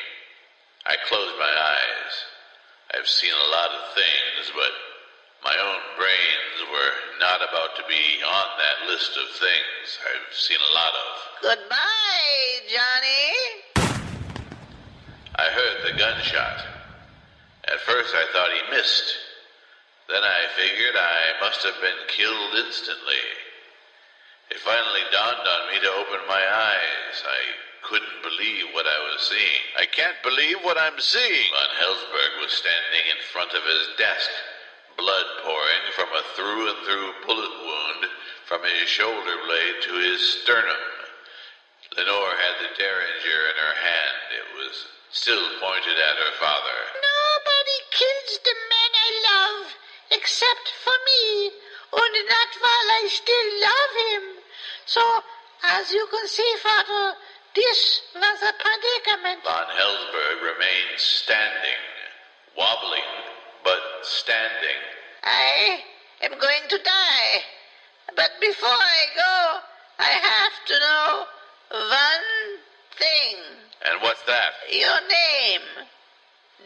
Speaker 16: I closed my eyes. I've seen a lot of things, but my own brains were not about to be on that list of things I've seen a lot of.
Speaker 15: Goodbye, Johnny.
Speaker 16: I heard the gunshot. At first I thought he missed. Then I figured I must have been killed instantly. It finally dawned on me to open my eyes. I couldn't believe what I was seeing. I can't believe what I'm seeing. Von Hellsberg was standing in front of his desk, blood pouring from a through-and-through bullet wound from his shoulder blade to his sternum. Lenore had the derringer in her hand. It was still pointed at her father.
Speaker 15: Nobody kills the man I love, except for me, and not while I still love him. So, as you can see, Father, this was a predicament.
Speaker 16: Von Hellsberg remained standing, wobbling, but standing.
Speaker 15: I am going to die, but before I go, I have to know one thing.
Speaker 16: And what's that?
Speaker 15: Your name.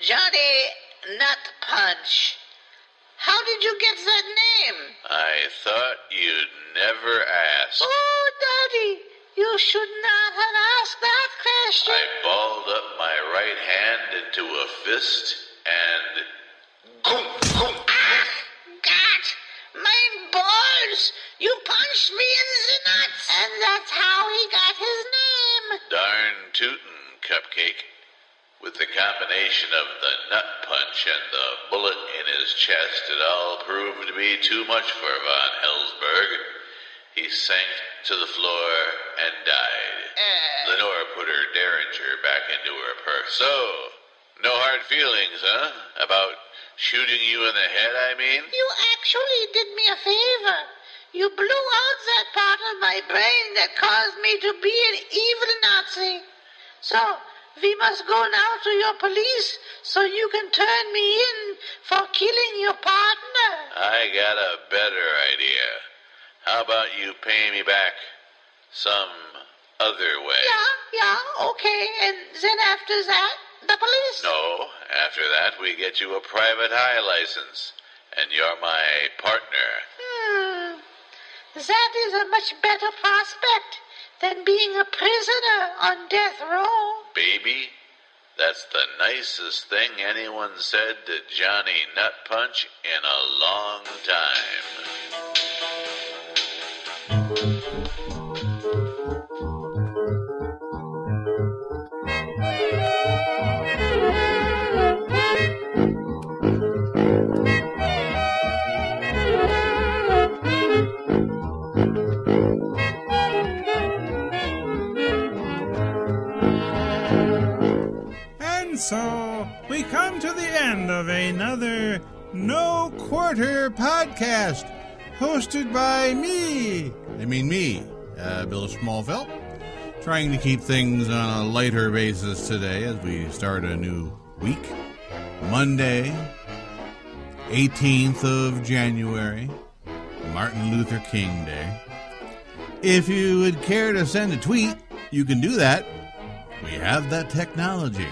Speaker 15: Johnny Nut Punch. How did you get that name?
Speaker 16: I thought you'd never ask.
Speaker 15: Oh, Daddy, you should not have asked that question.
Speaker 16: I balled up my right hand into a fist and... Goom, goom.
Speaker 15: Ah, God, my balls! You punched me in the nuts! And that's how he got his name.
Speaker 16: Darn tootin', Cupcake. With the combination of the nut punch and the bullet in his chest, it all proved to be too much for von Hellsberg. He sank to the floor and died. Lenore put her derringer back into her purse. So, No hard feelings, huh? About shooting you in the head, I mean?
Speaker 15: You actually did me a favor. You blew out that part of my brain that caused me to be an evil Nazi. So, we must go now to your police so you can turn me in for killing your partner.
Speaker 16: I got a better idea. How about you pay me back some other way?
Speaker 15: Yeah, okay. And then after that, the police?
Speaker 16: No, after that we get you a private eye license, and you're my partner.
Speaker 15: That is a much better prospect than being a prisoner on death row.
Speaker 16: Baby, that's the nicest thing anyone said to Johnny Nut Punch in a long time.
Speaker 14: And so we come to the end of another No Quarter podcast, hosted by me, Bill Smallville, trying to keep things on a lighter basis today as we start a new week. Monday, 18th of January, Martin Luther King Day. If you would care to send a tweet, you can do that. We have that technology.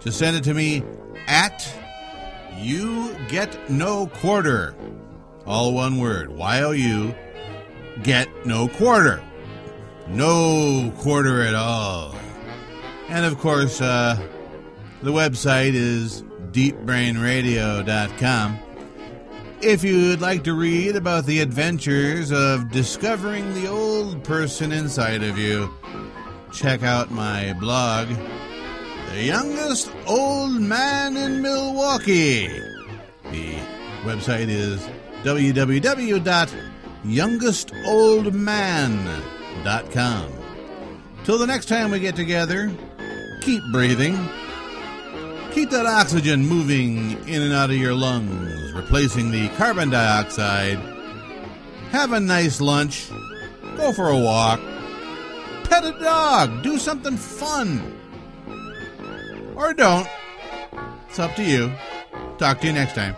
Speaker 14: Just send it to me at You Get No Quarter. All one word. YOU Get No Quarter. No quarter at all. And of course, the website is deepbrainradio.com. If you'd like to read about the adventures of discovering the old person inside of you, check out my blog, The Youngest Old Man in Milwaukee. The website is www.youngеstoldman.com. Till the next time we get together, keep breathing. Keep that oxygen moving in and out of your lungs, replacing the carbon dioxide. Have a nice lunch. Go for a walk. Pet a dog. Do something fun. Or don't. It's up to you. Talk to you next time.